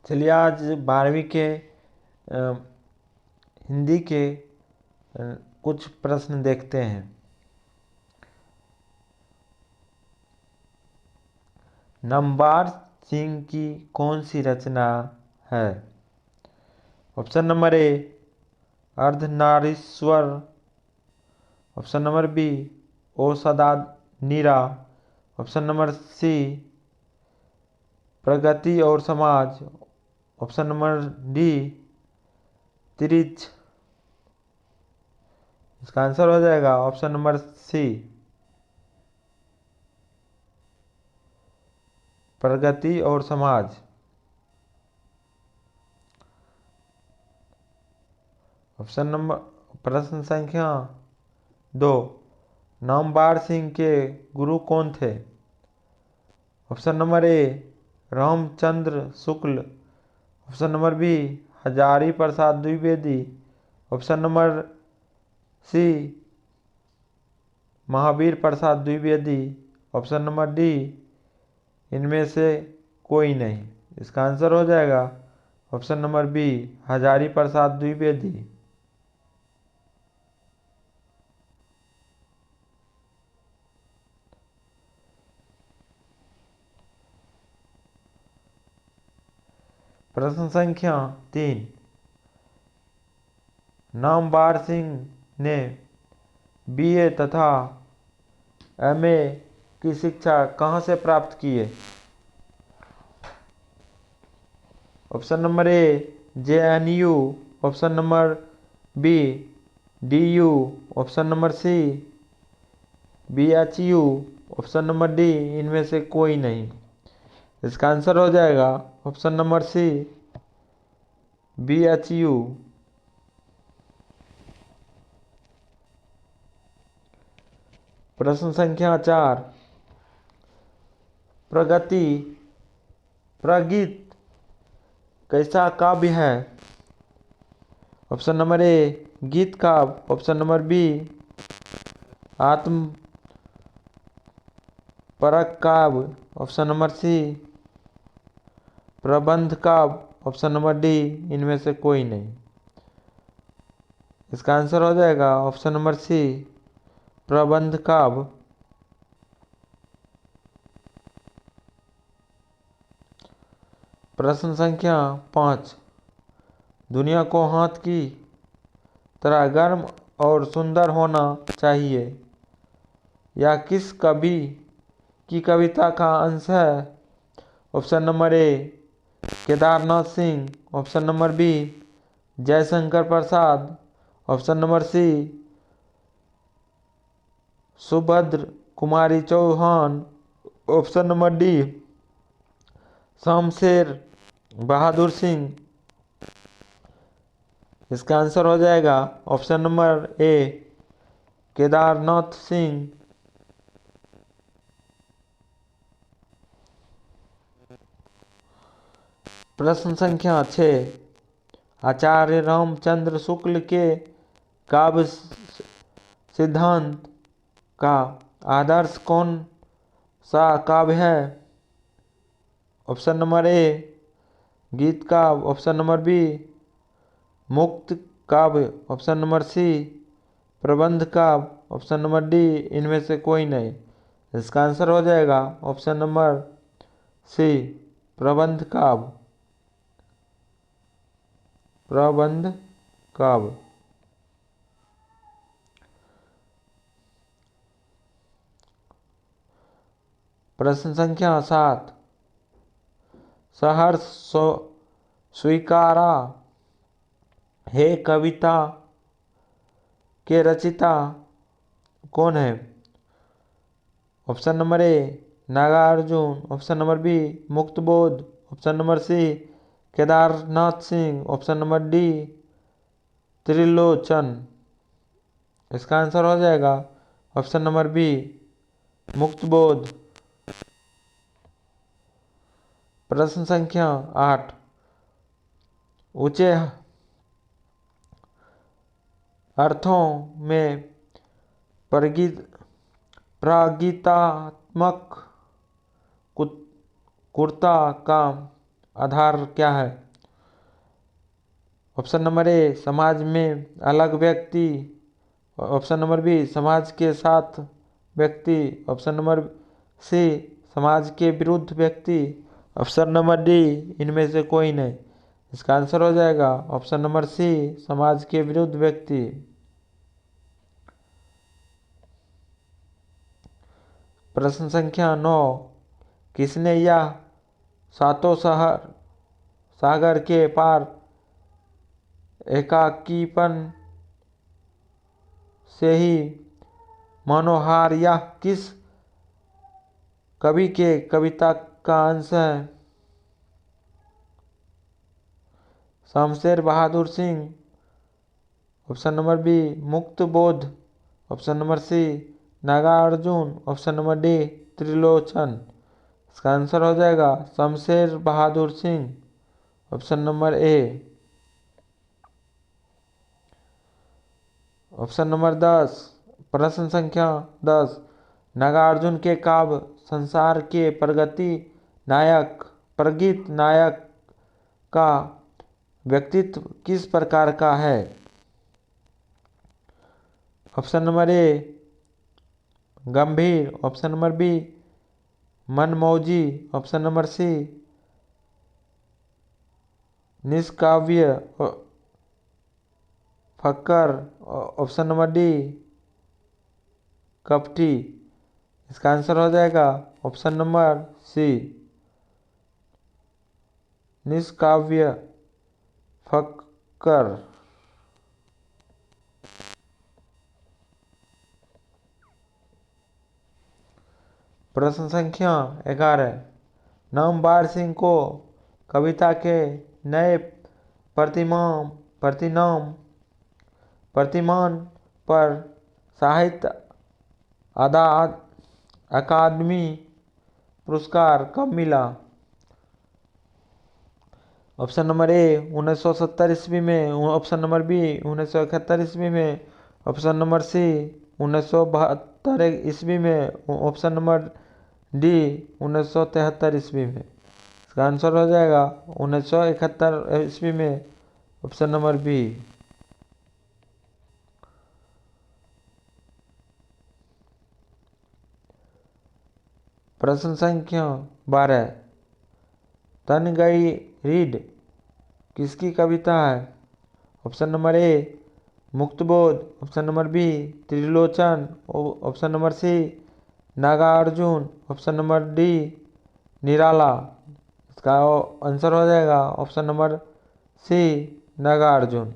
चलिए आज 12वीं के हिंदी के कुछ प्रश्न देखते हैं। नंबर सिंह की कौन सी रचना है? Option number A Ardhanarishwar, option number B ओषधानीरा, option number C Pragati aur Samaj, option number D Tirich. इसका आंसर हो जाएगा option number C Pragati aur Samaj. Option number प्रश्न संख्या 2, नामवर सिंह के गुरु कौन थे? Option number A Ramchandra Shukla, option number B Hazari Prasad Dwivedi, option number C Mahavir Prasad Dwivedi, option number D इनमें से कोई नहीं। इसका आंसर हो जाएगा option number B Hazari Prasad Dwivedi. प्रश्न संख्या 3, नामवर सिंह ने बीए तथा एमए की शिक्षा कहाँ से प्राप्त की है? Option number A JNU, option number B DU, option number C BHU, option number D इनमें से कोई नहीं। इसका आंसर हो जाएगा ऑप्शन नंबर सी बीएचयू। प्रश्न संख्या 4, प्रगति प्रगीत कैसा काव्य है? ऑप्शन नंबर ए गीत काव्य, ऑप्शन नंबर बी आत्म परक काव्य, ऑप्शन नंबर सी प्रबंध काव्य, ऑप्शन नंबर डी इनमें से कोई नहीं। इसका आंसर हो जाएगा ऑप्शन नंबर सी प्रबंध काव्य। प्रश्न संख्या 5, दुनिया को हाथ की तरह गर्म और सुंदर होना चाहिए या किस कवि की कविता का अंश है? Option number A Kedarnath Singh, option number B Jaishankar Prasad, option number C Subhadra Kumari Chauhan, option number D Shamsher Bahadur Singh. इसका आंसर हो जाएगा option number A Kedarnath Singh. प्रश्न संख्या 6, आचार्य रामचंद्र शुक्ल के काव्य सिद्धांत का आदर्श कौन सा काव्य है? ऑप्शन नंबर ए गीत काव्य, ऑप्शन नंबर बी मुक्त काव्य, ऑप्शन नंबर सी प्रबंध काव्य, ऑप्शन नंबर डी इनमें से कोई नहीं। इसका आंसर हो जाएगा ऑप्शन नंबर सी प्रबंध काव्य। प्रबंध काव्य। प्रश्न संख्या 7, सहर्ष स्वीकारा हे कविता के रचयिता कौन है? Option number A Nagarjun, option number B Muktibodh, option number C Kedarnath Singh, option number D Trilochan. इसका आंसर हो जाएगा ऑप्शन नंबर बी मुक्तबोध। प्रश्न संख्या 8, ऊंचे अर्थों में प्रागीतात्मक कुर्ता का आधार क्या है? ऑप्शन नंबर ए समाज में अलग व्यक्ति, ऑप्शन नंबर बी समाज के साथ व्यक्ति, ऑप्शन नंबर सी समाज के विरुद्ध व्यक्ति, ऑप्शन नंबर डी इनमें से कोई नहीं। इसका आंसर हो जाएगा ऑप्शन नंबर सी समाज के विरुद्ध व्यक्ति। प्रश्न संख्या 9, किसने यह सातों सागर के पार एकाकीपन से ही मनोहार, यह किस कवि के कविता का अंश है? Shamsher Bahadur Singh, option number B Muktibodh, option number C Nagarjun, option number D Trilochan. इसका आंसर हो जाएगा Shamsher Bahadur Singh, option number A. Option number 10, प्रश्न संख्या 10, नागार्जुन के काव्य संसार के प्रगीत नायक का व्यक्तित्व किस प्रकार का है? ऑप्शन नंबर ए गंभीर, ऑप्शन नंबर बी मनमौजी, ऑप्शन नंबर सी निष्काव्य फक्कर, ऑप्शन नंबर डी कपटी। इसका आंसर हो जाएगा ऑप्शन नंबर सी निष्काव्य फक्कर। प्रश्न संख्या 11, नामवर सिंह को कविता के नए प्रतिमान पर साहित्य अकादमी पुरस्कार कब मिला? ऑप्शन नंबर ए 1970 ईस्वी में, ऑप्शन नंबर बी 1971 ईस्वी में, ऑप्शन नंबर सी 1972 ईस्वी में, ऑप्शन नंबर डी 1973 ईस्वी में। इसका आंसर हो जाएगा 1971 ईस्वी में, ऑप्शन नंबर बी। प्रश्न संख्या 12, तन गई रीड किसकी कविता है? Option number A Muktibodh, option number B Trilochan, option number C Nagarjun, option number D Nirala. इसका आंसर हो जाएगा ऑप्शन नंबर सी नागार्जुन।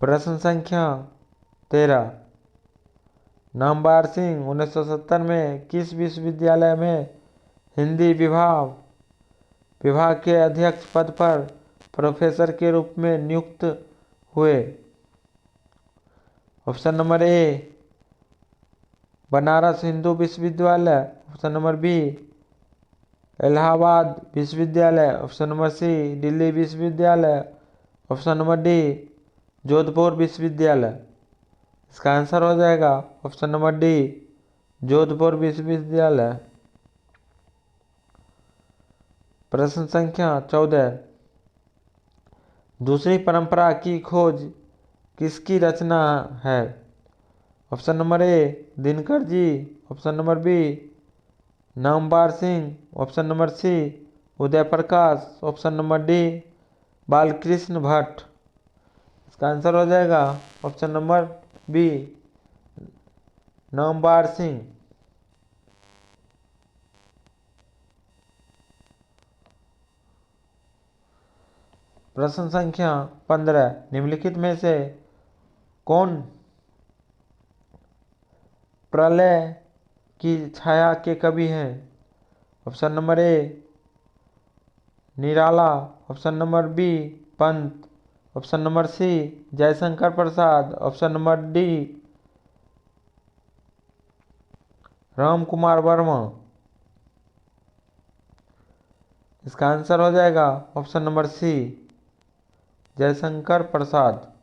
प्रश्न संख्या 13, नामवर सिंह 1970 में किस विश्वविद्यालय में हिंदी विभाग के अध्यक्ष पद पर प्रोफेसर के रूप में नियुक्त हुए? ऑप्शन नंबर ए बनारस हिंदू विश्वविद्यालय, ऑप्शन नंबर बी इलाहाबाद विश्वविद्यालय, ऑप्शन नंबर सी दिल्ली विश्वविद्यालय, ऑप्शन नंबर डी जोधपुर विश्वविद्यालय। इसका आंसर हो जाएगा ऑप्शन नंबर डी जोधपुर विश्वविद्यालय। प्रश्न संख्या 14, दूसरी परंपरा की खोज किसकी रचना है? Option number A Dinkar ji, option number B Namvar Singh, option number C Uday Prakash, option number D Balkrishna Bhatt. इसका आंसर हो जाएगा option number B Namvar Singh. प्रश्न संख्या 15, निम्नलिखित में से कौन प्रलय की छाया के कवि हैं? Option number A Nirala, option number B Pant, option number C Jaishankar Prasad, option number D Ram Kumar Verma. इसका आंसर हो जाएगा option number C Jaishankar Prasad.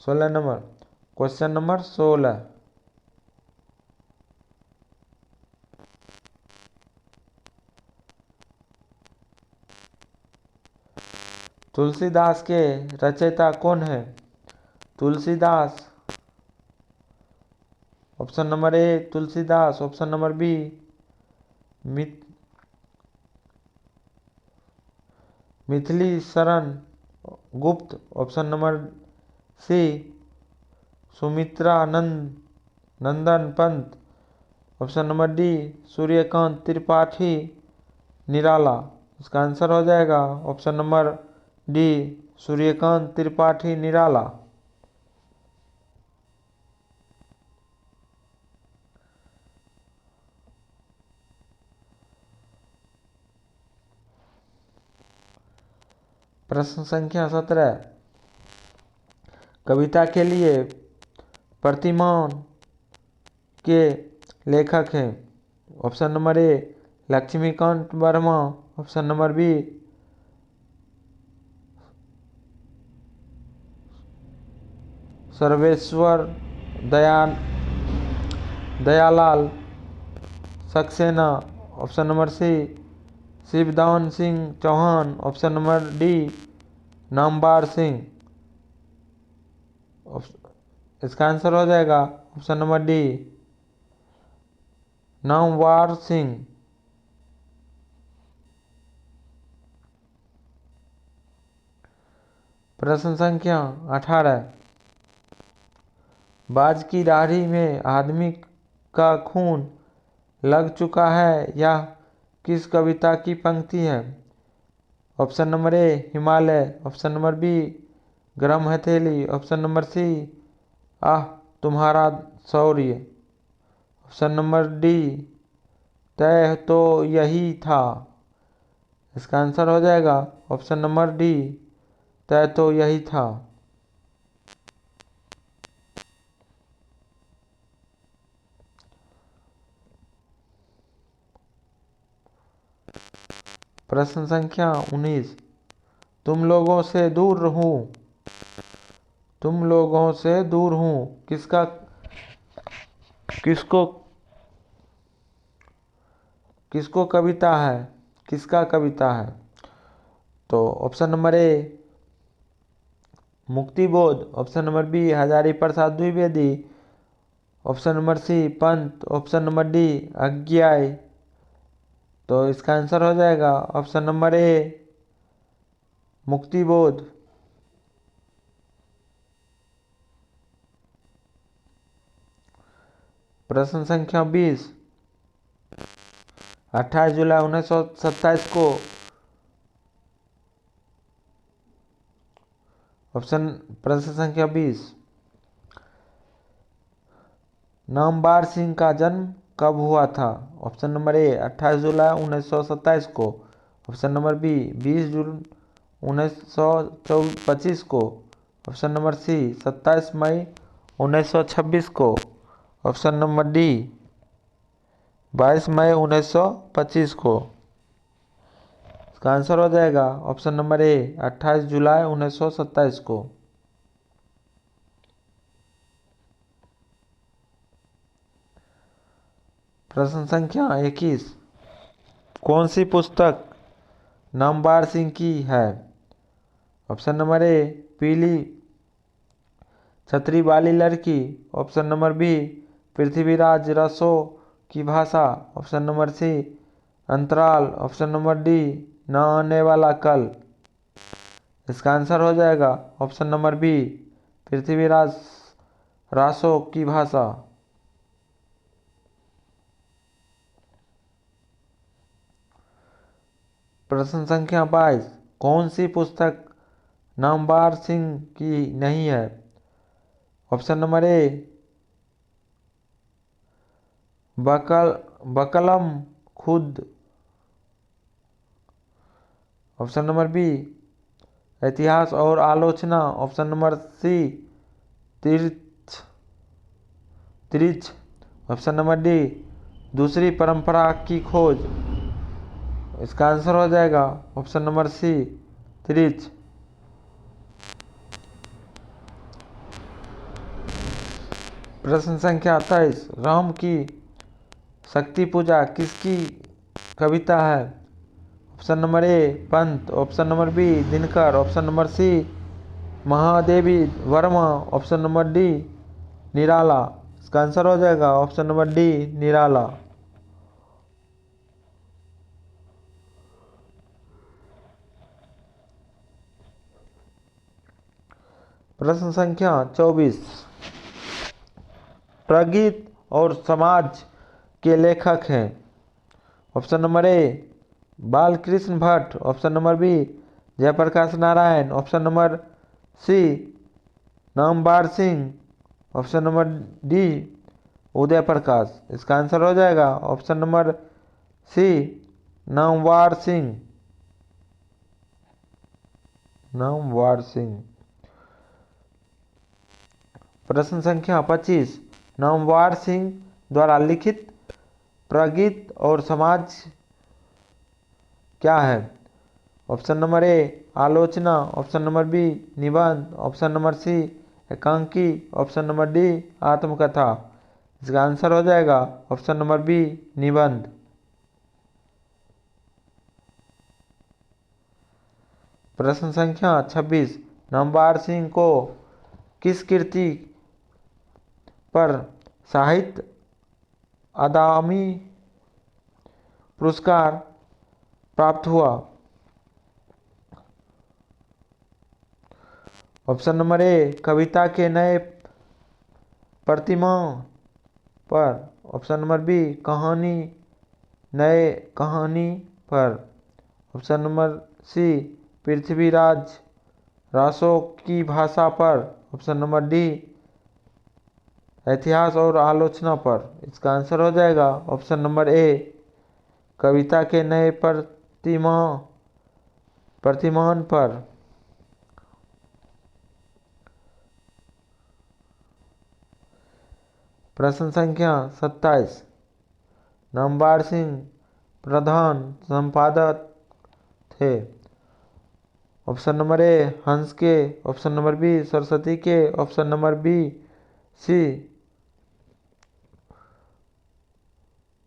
16 number. Question number 16। Tulsidas के रचयिता कौन है? Tulsidas. Option number A Tulsidas, option number B Maithili Sharan Gupt, option number C Sumitra Nandan Pant, option number D Suryakant Tripathi Nirala. इसका answer हो जाएगा option number D Suryakant Tripathi निराला। प्रश्न संख्या 17। कविता के लिए प्रतिमान के लेखक हैं? Option number A Laxmikant Verma, option number B Sarveshwar Dayal Saxena, option number C Shivdan Singh Chauhan, option number D Namvar Singh. इसका आंसर हो जाएगा option number D Namvar Singh. प्रश्न संख्या 18। बाज की दाढ़ी में आदमी का खून लग चुका है, यह किस कविता की पंक्ति है? Option number A Himalaya, option number B Garam Hatheli, option number सी आह तुम्हारा शौर्य, ऑप्शन नंबर डी तय तो यही था। इसका आंसर हो जाएगा ऑप्शन नंबर डी तय तो यही था। प्रश्न संख्या 19। तुम लोगों से दूर हूँ, तुम लोगों से दूर हूँ किसको कविता है, किसका कविता है? तो option number A Muktibodh, option number B Hazari Prasad Dwivedi, option number C Pant, option number D Agyeya. तो इसका आंसर हो जाएगा ऑप्शन नंबर ए मुक्तिबोध। प्रश्न संख्या 20। 28 जुलाई 1927 को प्रश्न संख्या 20। नामवार सिंह का जन्म कब हुआ था? ऑप्शन नंबर ए 28 जुलाई 1927 को, ऑप्शन नंबर बी 20 जून 1925 को, ऑप्शन नंबर सी 27 मई 1926 को, ऑप्शन नंबर डी 22 मई 1925 को। इसका आंसर हो जाएगा ऑप्शन नंबर ए 28 जुलाई 1927 को। प्रश्न संख्या 21। कौन सी पुस्तक नामवार सिंह की है? ऑप्शन नंबर ए पीली छतरी वाली लड़की, ऑप्शन नंबर बी पृथ्वीराज रसो की भाषा, ऑप्शन नंबर सी अंतराल, ऑप्शन नंबर डी न आने वाला कल। इसका आंसर हो जाएगा option number B Prithviraj Raso की भाषा। प्रश्न संख्या 22। कौन सी पुस्तक नामवार सिंह की नहीं है? ऑप्शन नंबर ए बकलम खुद, ऑप्शन नंबर बी इतिहास और आलोचना, ऑप्शन नंबर सी त्रिच, ऑप्शन नंबर डी दूसरी परंपरा की खोज। इसका आंसर हो जाएगा ऑप्शन नंबर सी त्रिच। प्रश्न संख्या 28, राम की शक्ति पूजा किसकी कविता है? Option number A Pant, option number B Dinkar, option number C Mahadevi Verma, option number D Nirala. इसका आंसर हो जाएगा ऑप्शन नंबर डी निराला। प्रश्न संख्या 24, प्रगीत और समाज के लेखक हैं। Option number A Balkrishna Bhatt, option number B Jayaprakash Narayan, option number C Namvar Singh, option number D Uday Prakash. इसका आंसर हो जाएगा option number C Namvar Singh. Namvar Singh. प्रश्न संख्या 25, नामवर सिंह द्वारा लिखित प्रगीत और समाज क्या है? ऑप्शन नंबर ए आलोचना, ऑप्शन नंबर बी निबंध, ऑप्शन नंबर सी एकांकी, ऑप्शन नंबर डी आत्मकथा। इसका आंसर हो जाएगा ऑप्शन नंबर बी निबंध। प्रश्न संख्या 26, नामवर सिंह को किस कृति पर साहित्य अकादमी पुरस्कार प्राप्त हुआ? ऑप्शन नंबर ए कविता के नए प्रतिमा पर, ऑप्शन नंबर बी कहानी नए कहानी पर, option number C Prithviraj Raso की भाषा पर, ऑप्शन नंबर डी इतिहास और आलोचना पर। इसका आंसर हो जाएगा ऑप्शन नंबर ए कविता के नए प्रतिमान पर। प्रश्न संख्या 27, नामवर सिंह प्रधान संपादक थे। ऑप्शन नंबर ए हंस के, ऑप्शन नंबर बी सरस्वती के, option number B C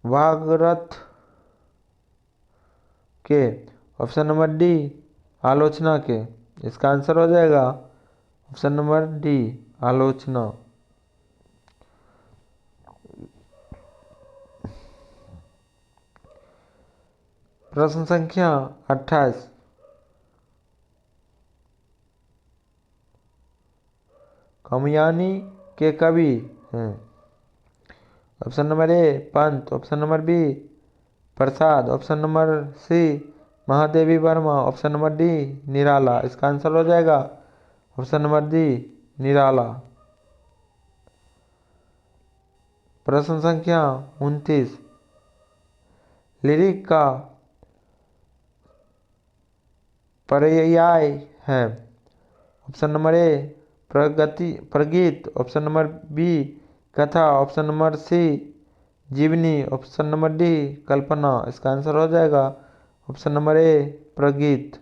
Bhagirath के, ऑप्शन नंबर डी आलोचना के। इसका आंसर हो जाएगा ऑप्शन नंबर डी आलोचना। प्रश्न संख्या 28, कामयानी के कवि हैं। Option number A Pant, option number B Prasad, option number C Mahadevi Verma, option number D Nirala. इसका आंसर हो जाएगा ऑप्शन नंबर डी निराला। प्रश्न संख्या 29, लिरिक का पर्याय है। ऑप्शन नंबर ए प्रगीत, ऑप्शन नंबर बी कथा, ऑप्शन नंबर सी जीवनी, ऑप्शन नंबर डी कल्पना। इसका आंसर हो जाएगा ऑप्शन नंबर ए प्रगीत।